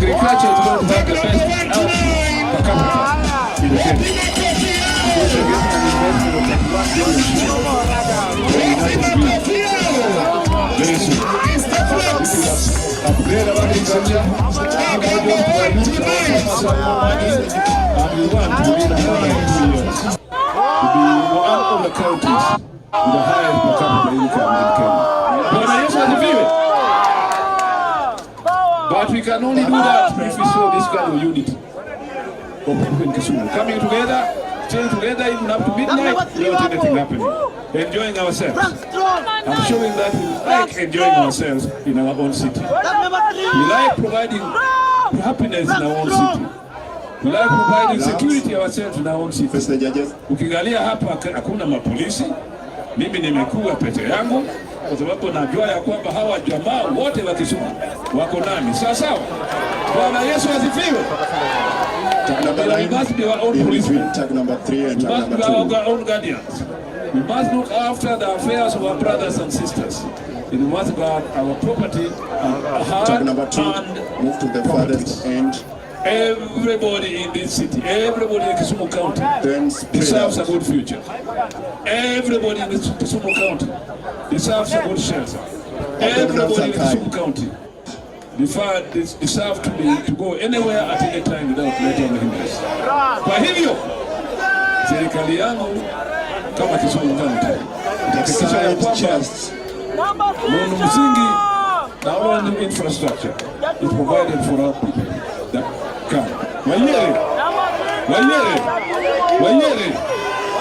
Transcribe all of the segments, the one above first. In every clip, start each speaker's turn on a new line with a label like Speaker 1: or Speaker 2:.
Speaker 1: agriculture is going to have the best output per capita in Kenya. Because we're getting an investment of like $1 billion very soon. This is upgrade our agriculture, and we want to be in 2 years to be one of the counties with the highest per capita income in Kenya. But we can only do that if we show this kind of unity of people in Kisumu. Coming together, staying together even up to midnight without anything happening. Enjoying ourselves. I'm showing that we like enjoying ourselves in our own city. We like providing happiness in our own city. We like providing security ourselves in our own city. Ukiangalia hapa hakuna mapolisi. Mimi nimekuwa pete yangu kwa sababu najua ya kwamba hawa jamaa wote wa Kisumu wako nami. Sawa. Bwana Yesu asifiwe. We must be our own policemen. We must be our own guardians. We must look after the affairs of our brothers and sisters. We must guard our property and
Speaker 2: number 2, move to the farthest end.
Speaker 1: Everybody in this city, everybody in Kisumu County deserves a good future. Everybody in Kisumu County deserves a good shelter. Everybody in Kisumu County deserves to go anywhere at any time without letting hindrance. Kwa hivyo, serikali yangu kama Kisumu County itakikisha ya kwamba muundo msingi na all infrastructure is provided for our people. Wanyere.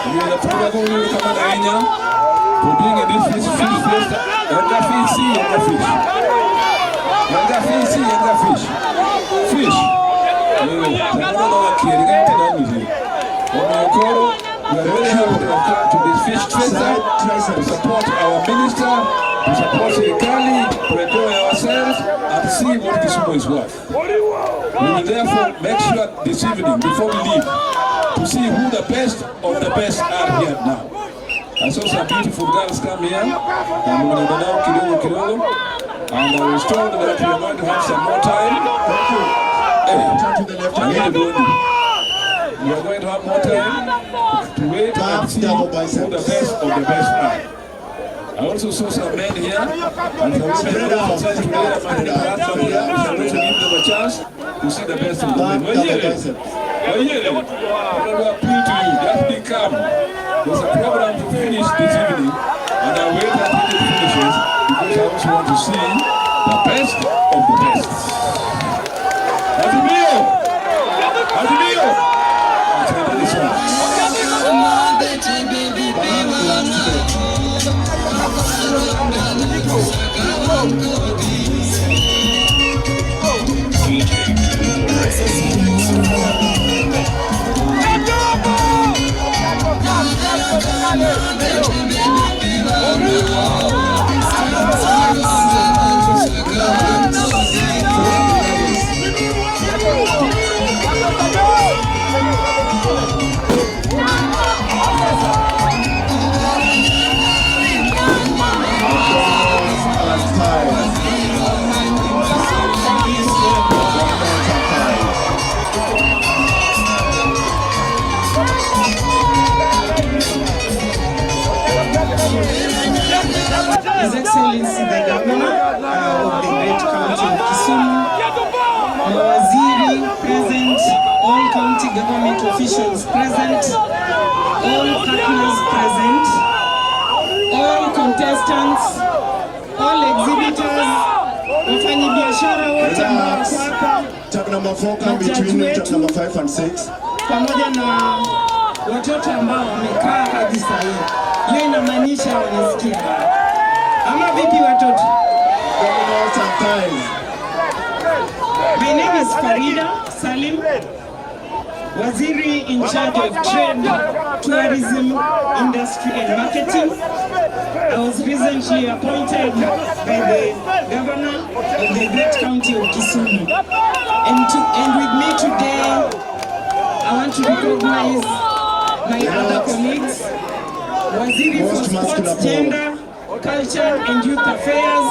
Speaker 1: Tunataka kuona kama Kenya putting this fish fest. Yanga fish. Fish. We are very happy to come to this fish festival to support our minister, to support Serikali, to enjoy ourselves and see what Kisumu is worth. We will therefore make sure this evening, before we leave, to see who the best of the best are here now. I saw some beautiful girls come here, and we're going to now kidogo, and I was told that we are going to have some more time. We are going to have more time to wait and see who the best of the best are. I also saw some men here, and some women also today, and we shall also give them a chance to see the best of the men. I appeal to you, just be calm. There's a program to finish this evening, and I wait until it finishes because I also want to see the best of the best. Azimio! This one.
Speaker 3: His Excellency the Governor of the great county of Kisumu, Mawaziri present, all county government officials present, all partners present, all contestants, all exhibitors, wafanyabiashara wote ambao wako hapa,
Speaker 2: Tag number 4 come between tag number 5 and 6.
Speaker 3: pamoja na watoto ambao wamekaa hadi saa hii. Hiyo inamaanisha wanasikia. Ama vipi watoto? My name is Farida Salim, Waziri in charge of Trade, Tourism, Industry and Marketing. I was recently appointed by the Governor of the great county of Kisumu. And with me today, I want to recognize my other colleagues, Waziri for Sports, Gender, Culture and Youth Affairs,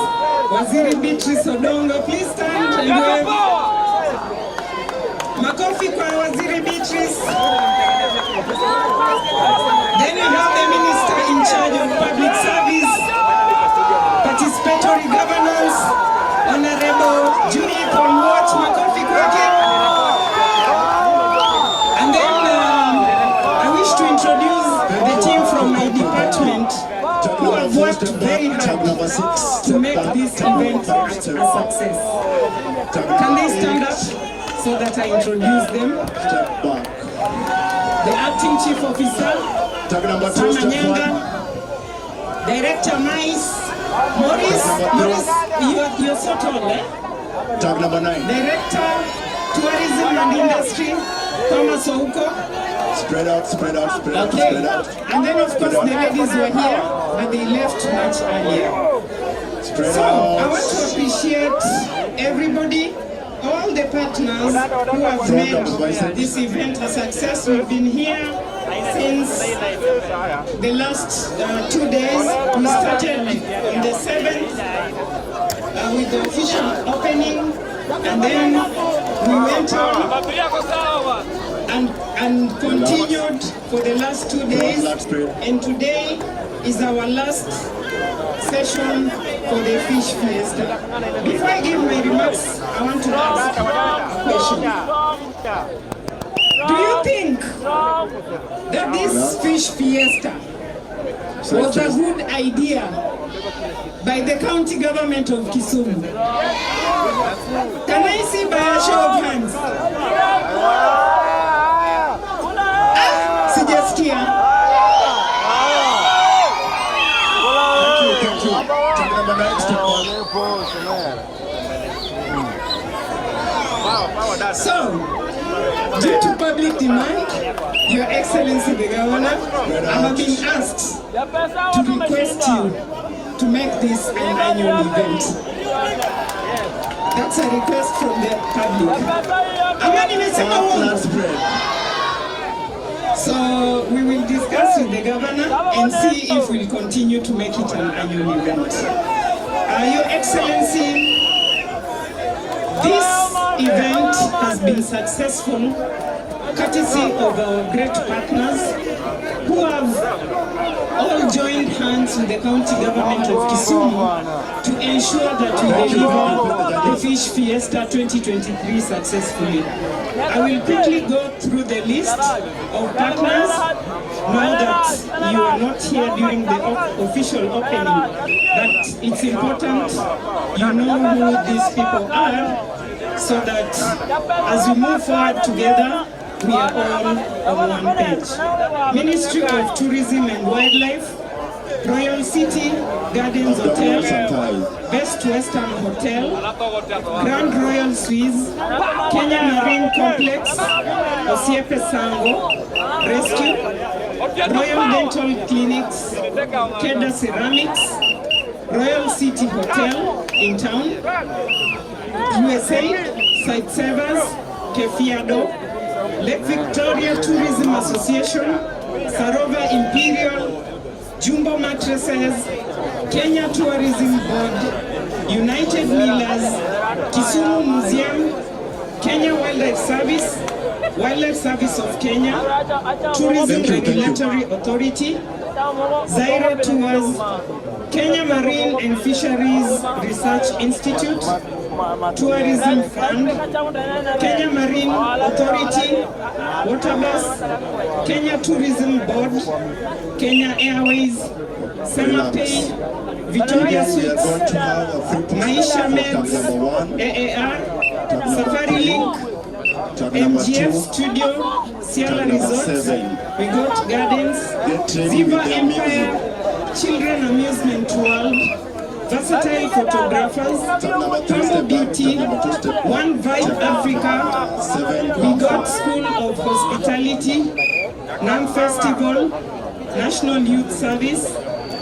Speaker 3: Waziri Beatrice Odongo. Please stand and wave. management who have worked very hard to make this event a success. Can they stand up so that I introduce them?
Speaker 2: Step back.
Speaker 3: The acting chief officer,
Speaker 2: Tag number 2, step
Speaker 3: Samanyanga,
Speaker 2: forward.
Speaker 3: Director Maurice, you're so tall, eh?
Speaker 2: Tag number 9.
Speaker 3: Director Tourism and Industry, Thomas Ouko.
Speaker 2: Spread out, spread out, spread out,
Speaker 3: Okay,
Speaker 2: spread out.
Speaker 3: and then of course the ladies were here, but they left much earlier.
Speaker 2: Spread
Speaker 3: So I
Speaker 2: out.
Speaker 3: want to appreciate everybody, all the partners who have made this event a success. We've been here since the last 2 days. We started on the 7th with the official opening, and then we went on and continued for the last 2 days, and today is our last session for the fish fiesta. Before I give my remarks, I want to ask a question. Do you think that this fish fiesta was a good idea by the county government of Kisumu? Can I see by a show of hands? Sijasikia.
Speaker 2: Thank you. Tag number 9, step back.
Speaker 3: So, due to public demand, Your Excellency the Governor, I have been asked to request you to make this an annual event. That's a request from the public. Amani nimesema uongo. So we will discuss with the governor and see if we'll continue to make it an annual event. Your Excellency, this event has been successful courtesy of our great partners who have all joined hands with the county government of Kisumu to ensure that we deliver the Fish Fiesta 2023 successfully. I will quickly go through the list of partners now that you are not here during the official opening, but it's important you know who these people are so that as we move forward together, we are all on one page. Ministry of Tourism and Wildlife, Royal City Gardens Hotel, Best Western Hotel, Grand Royal Suites, Kenya Marine Complex, Osiepe Sango, Rescue, Royal Dental Clinics, Keda Ceramics, Royal City Hotel in town, USA, Site Savers, Kefiado, Lake Victoria Tourism Association, Sarova Imperial, Jumbo Mattresses, Kenya Tourism Board, United Millers, Kisumu Museum, Kenya Wildlife Service of Kenya, Tourism Regulatory Authority, Zaire Tours, Kenya Marine and Fisheries Research Institute, Tourism Fund, Kenya Marine Authority, Waterbus, Kenya Tourism Board, Kenya Airways, Semapay, Victoria Suites, Maisha Meds, AAR, Safari Link, MGF Studio, Sierra Resorts, We Got Gardens, Ziva Empire, Children Amusement World, Versatile Photographers, Tomo Beauty, One Vibe Africa, We Got School of Hospitality, NAM Festival, National Youth Service,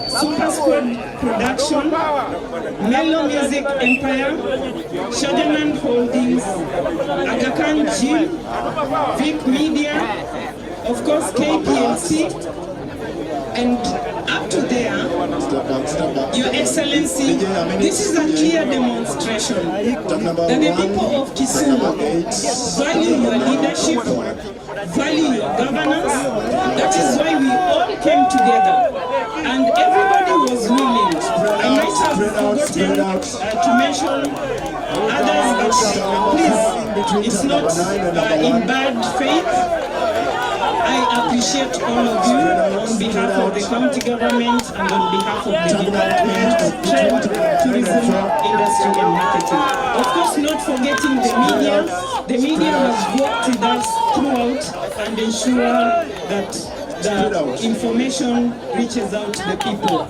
Speaker 3: Super Squad Production, Mellow Music Empire, Shadaman Holdings, Aga Khan Gym, Vic Media, of course KPLC, and up to there, Your Excellency, this is a clear demonstration that the people of Kisumu value your leadership, value your governance. That is why we all came together and everybody was willing. I might have forgotten to mention others, but please, it's not in bad faith. I appreciate all of you on behalf of the county government and on behalf of the Department of Trade, Tourism, Industry and Marketing. Of course, not forgetting the media. The media has worked with us throughout and ensure that the information reaches out to the people.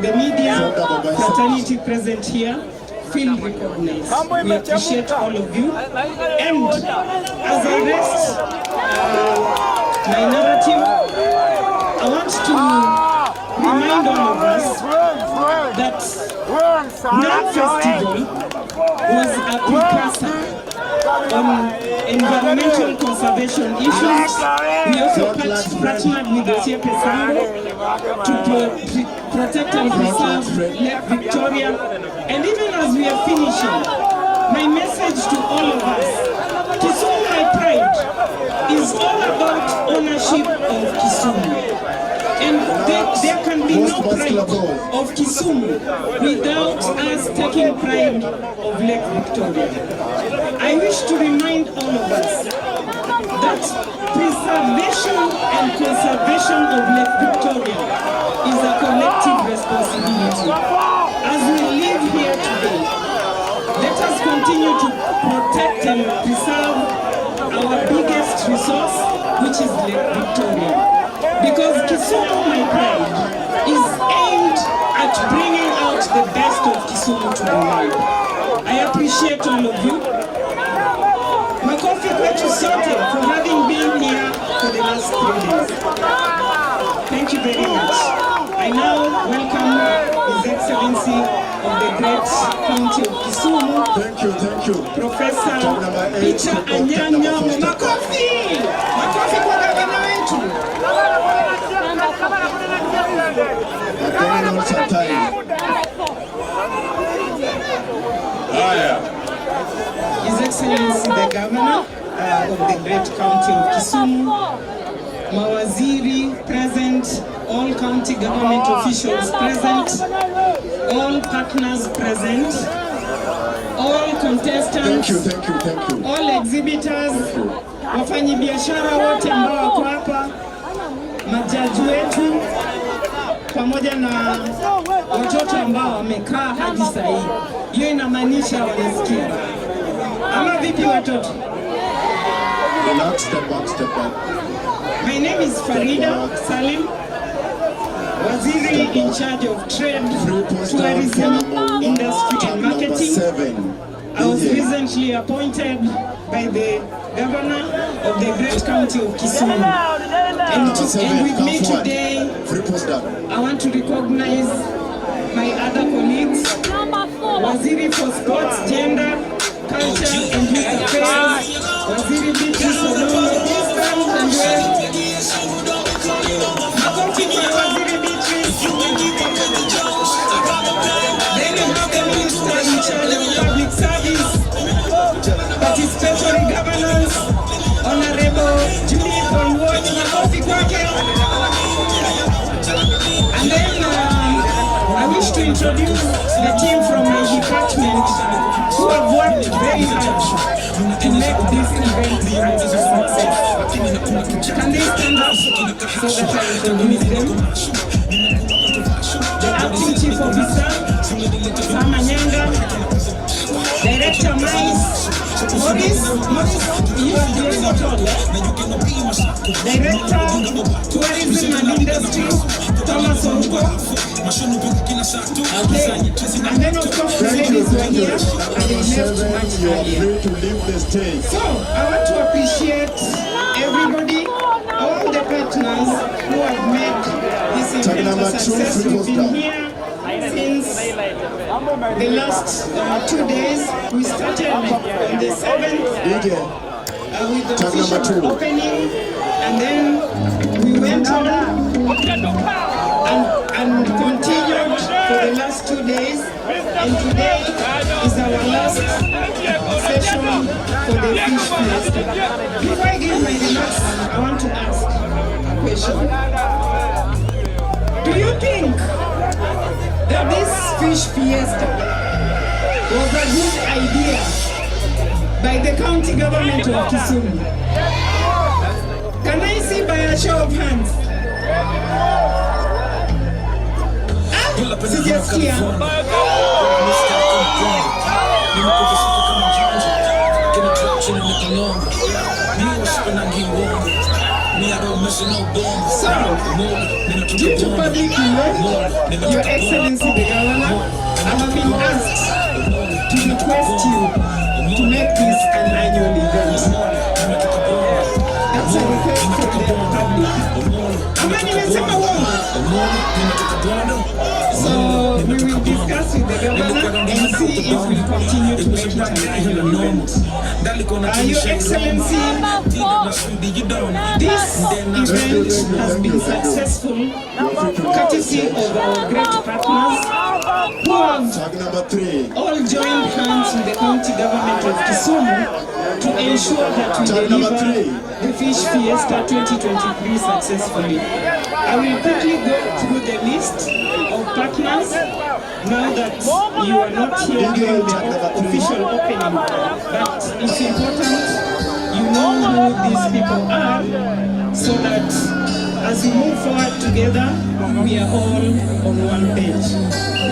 Speaker 3: The media fraternity present here feel recognized. We appreciate all of you. And as I rest my narrative, I want to remind all of us that Pant Festival was a precursor on environmental conservation issues. We also partnered with the to protect and preserve Lake Victoria. And even as we are finishing, my message to all of us, Kisumu My Pride is all about ownership of Kisumu. And there can be no pride of Kisumu without us taking pride of Lake Victoria. I wish to remind all of us that preservation and conservation of Lake Victoria is a collective responsibility. As we live here today, let us continue to protect and preserve our biggest resource, which is Lake Victoria. Because Kisumu My Pride is aimed at bringing out the best of Kisumu to the world. I appreciate all of you. Makofi kwetu sote for having been here for the last 3 days. Thank you very much. I now welcome His Excellency of the great county of Kisumu.
Speaker 2: Thank you.
Speaker 3: Professor Peter Anyanya. Makofi! Makofi kwa gavana wetu. His Excellency the Governor of the great county of Kisumu, Mawaziri present, all county government officials present, all partners present, all contestants,
Speaker 2: thank you.
Speaker 3: all exhibitors, wafanyibiashara wote ambao wako hapa, majaji wetu, pamoja na watoto ambao wamekaa hadi saa hii. Hiyo inamaanisha wanasikia. Ama vipi watoto?
Speaker 2: Step back.
Speaker 3: My name is Farida Salim, Waziri in charge of Trade, Tourism, Industry and Marketing. I was recently appointed by the Governor of the great county of Kisumu. And with me today, I want to recognize my other colleagues, Waziri for Sports, Gender, Culture and Youth Affairs, Waziri Beatrice Odongo, East and West. Makofi kwa Waziri Beatrice. Then we have the Minister in charge of Public Service, Participatory Governance, Honorable Julie from Wett. Makofi kwake. And then I wish to introduce the team from my department who have worked very hard to make this event a success. Can they stand up so that I introduce them? The acting chief officer, Sam Anyanga, Director Mice, Morris, you are the hotel. Director, Tourism and Industry, Thomas Onko. Okay, and then of course the ladies were here and they left much earlier. So I want to appreciate everybody, all the partners who have made this event a success. We've been here since the last 2 days. We started on the 7th with the official opening, and then we went on and continued for the last 2 days, and today is our last session for the fish fiesta. Before I give my remarks, I want to ask a question. Do you think that this fish fiesta was a good idea by the county government of Kisumu? Can I see by a show of hands? Sijasikia. So, due to public demand, Your Excellency the Governor, I have been asked to request you to make this an annual event. That's a request from the public. Ama nimesema uongo? So we will discuss with the governor and see if we continue to make it an annual event. Your Excellency, this event has been successful courtesy of our great partners who have all joined hands with the county government of Kisumu to ensure that we deliver the Fish Fiesta 2023 successfully. I will quickly go through the list of partners now that you are not here during the official opening, but it's important you know who these people are so that as we move forward together, we are all on one page.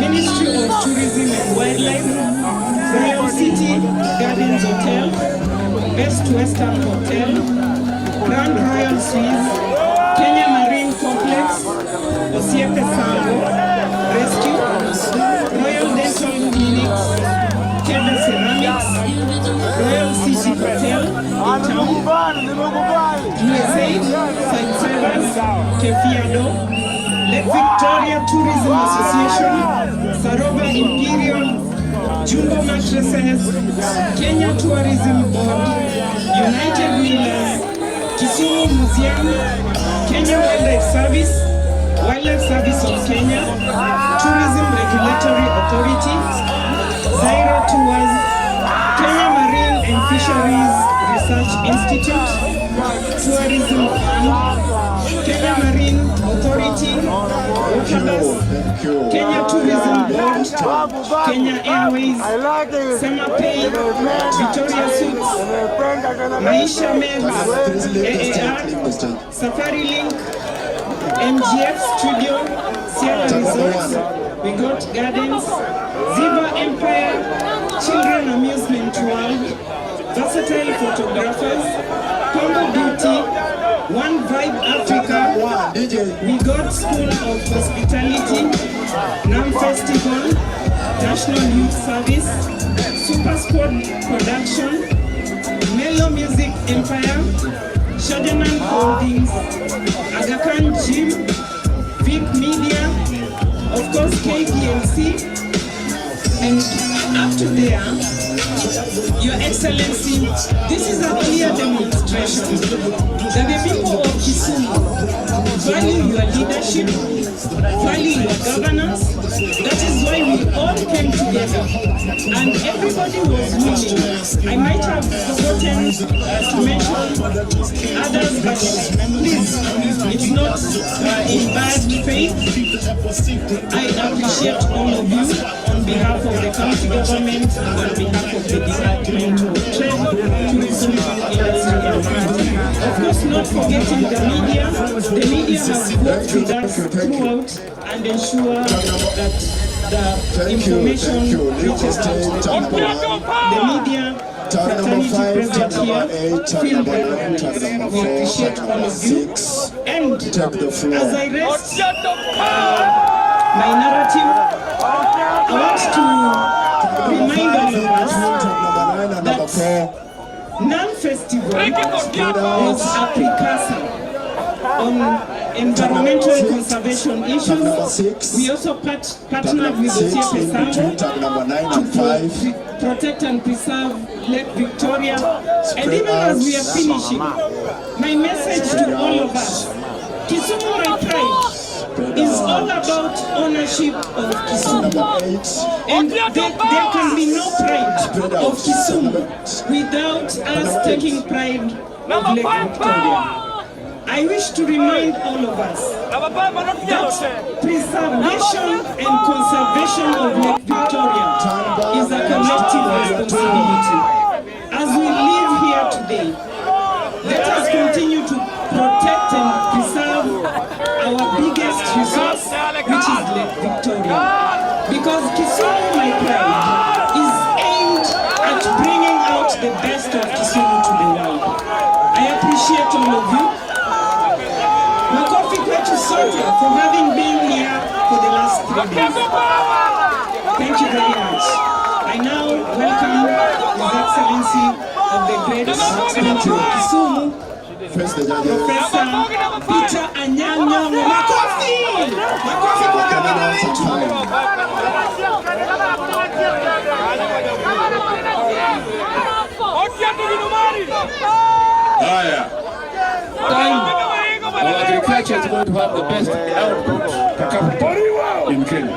Speaker 3: Ministry of Tourism and Wildlife, Royal City Gardens Hotel, Best Western Hotel, Grand Royal Suites, Kenya Marine Complex, Osiepe Sango, Rescue, Royal Dental Clinics, Kenya Ceramics, Royal City Hotel, USAID, Site Savers, Kefiado, Lake Victoria Tourism Association, Sarova Imperial, Jumbo Mattresses, Kenya Tourism Board, United Millers, Kisumu Museum, Kenya Wildlife Service of Kenya, Tourism Regulatory Authority, Zairo Tours, Kenya Marine and Fisheries Research Institute, Tourism Fund, Kenya Marine Authority, Waterbus, Kenya Tourism Board, Kenya Airways, Semapay, Victoria Suits, Maisha Meds, AAR, Safari Link, MGF Studio, Sierra Resorts, We Got Gardens, Ziva Empire, Children Amusement World, Versatile Photographers, Congo Beauty, One Vibe Africa, We Got School of Hospitality, NAM Festival, National Youth Service, Super Sport Production, Mellow Music Empire, Shajanan Holdings, Aga Khan Gym, Vic Media, of course KPLC, and up to there, Your Excellency, this is a clear demonstration that the people of Kisumu value your leadership, value your governance. That is why we all came together and everybody was willing. I might have forgotten to mention others, but please, it's not in bad faith. I appreciate all of you on behalf of the county government and on behalf of the Department of Trade, Tourism, Industry and Marketing. Of course, not forgetting the media. The media has worked with us throughout and ensure that the information reaches out to the people. The media fraternity present here, feel relevant. We appreciate all of you. And as I rest my narrative, I want to remind all of us that NAM Festival was a precursor on environmental conservation issues. We also partnered with the to protect and preserve Lake Victoria. And even as we are finishing, my message to all of us, Kisumu My Pride is all about ownership of Kisumu. And there can be no pride of Kisumu without us taking pride of Lake Victoria. I wish to remind all of us that preservation and conservation of Lake Victoria is a collective responsibility. As we live here today, let us continue to protect best of Kisumu to the world. I appreciate all of you. Makofi kwetu sote for having been here for the last 3 days. Thank you very much. I now welcome His Excellency of the Great County of Kisumu, Professor Peter Anyang'. Makofi! Makofi kwa gavana wetu.
Speaker 1: Our agriculture is going to have the best output per capita in Kenya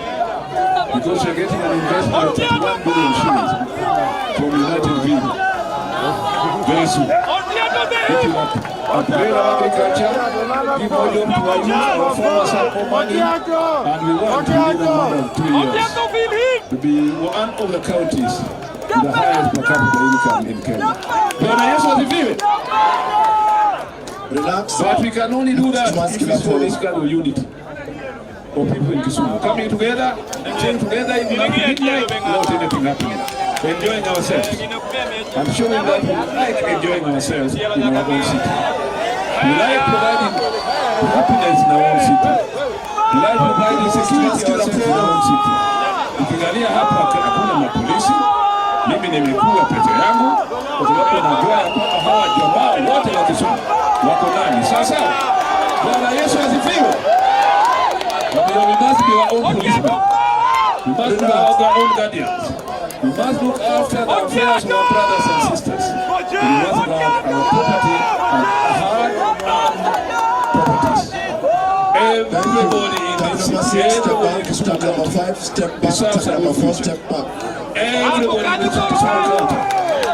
Speaker 1: because we're getting an investment of 31 billion shillings from United Kingdom very soon. It will upgrade our agriculture, give more job to our youth, our farmers have more money, and we want to live in another 2 years to be one of the counties with the highest per capita income in Kenya. Bwana Yesu asifiwe.
Speaker 2: Relax.
Speaker 1: But we can only do that if we show this kind of unity of people in Kisumu coming together, staying together even after midnight without anything happening, enjoying ourselves. I'm showing that we like enjoying ourselves in our own city. We like providing happiness in our own city. We like providing security ourselves in our own city. Ukiangalia hapa hakuna mapolisi, mimi nimekula pete yangu kwa sababu najua ya kwamba hawa jamaa wote wa Kisumu wako nani. Sasa Bwana Yesu asifiwe. We must be our own policemen. We must be our own guardians. We must look after the affairs of our brothers and sisters. We must guard our property and hard-earned properties. Everybody in this city, everybody in this county deserves a good future. Everybody in this county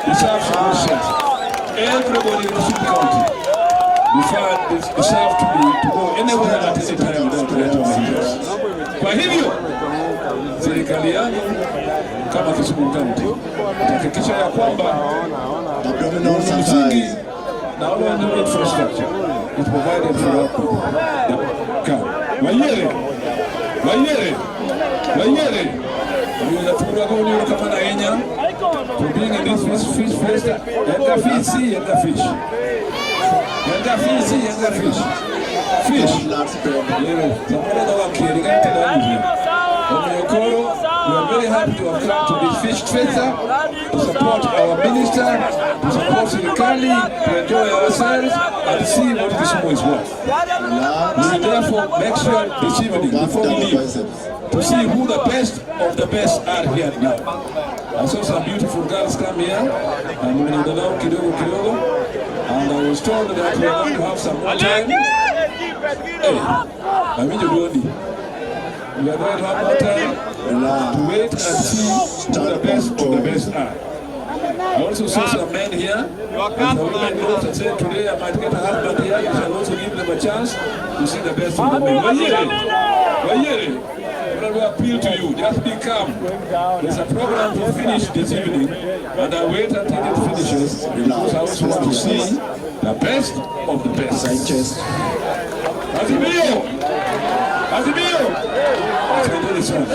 Speaker 1: deserves a good shelter. Everybody in this county deserves to go anywhere at any time without threat of dangerous. Kwa hivyo serikali yangu kama Kisumu County itahakikisha ya kwamba msingi na all infrastructure is provided for our people. Wayere tunataka kuona kama na Kenya to being in this fish festa and the fish. Fish. We are very happy to have come to this fish festa to support our minister, to support Serikali, to enjoy ourselves and see what Kisumu is worth. We will therefore make sure this evening before we leave to see who the best of the best are here now. I saw some beautiful girls come here and we will allow kidogo. And I was told that we are going to have some more time. Hey, I mean we are going to have more time to wait and see who the best are. I also saw some men here, and the women wrote and said, today I might get a husband here, you shall also give them a chance to see the best of the men. Wayere, we appeal to you, just be calm. There's a program to finish this evening, and I wait until it finishes, because I also want to see the best of the best. Azimio! Let's do this one.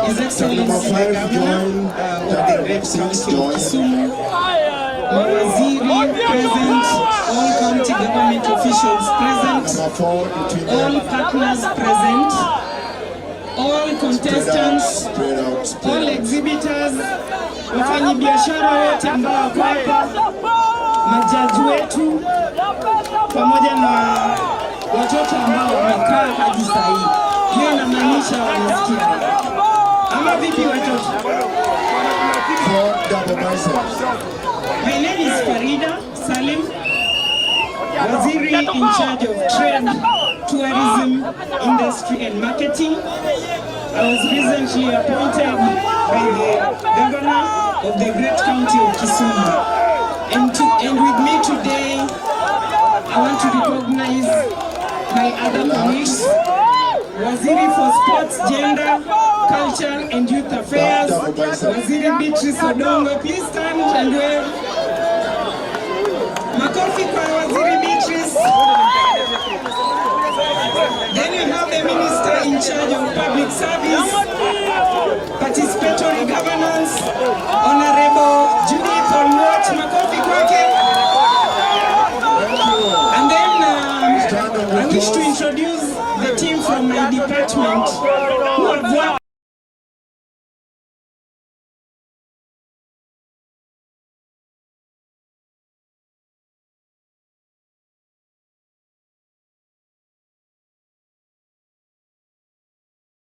Speaker 3: His Excellency the Governor of the Great County of Kisumu, Mawaziri present, all county government officials present, all partners present, all contestants, all exhibitors, wafanyabiashara wote ambao wako hapa, majaji wetu, pamoja na watoto ambao wamekaa hadi saa hii. Hiyo inamaanisha wanasikia. Ama vipi
Speaker 2: the biceps.
Speaker 3: My name is Farida Salim, Waziri in charge of Trade, Tourism, Industry and Marketing. I was recently appointed by the Governor of the great county of Kisumu. And with me today, I want to recognize my other colleagues, Waziri for Sports, Gender, Culture and Youth Affairs, Waziri Beatrice Odongo. Please stand and wave. Makofi kwa Waziri Beatrice. Then we have the Minister in charge of Public Service, Participatory Governance, Honorable Judith Olwot. Makofi kwake.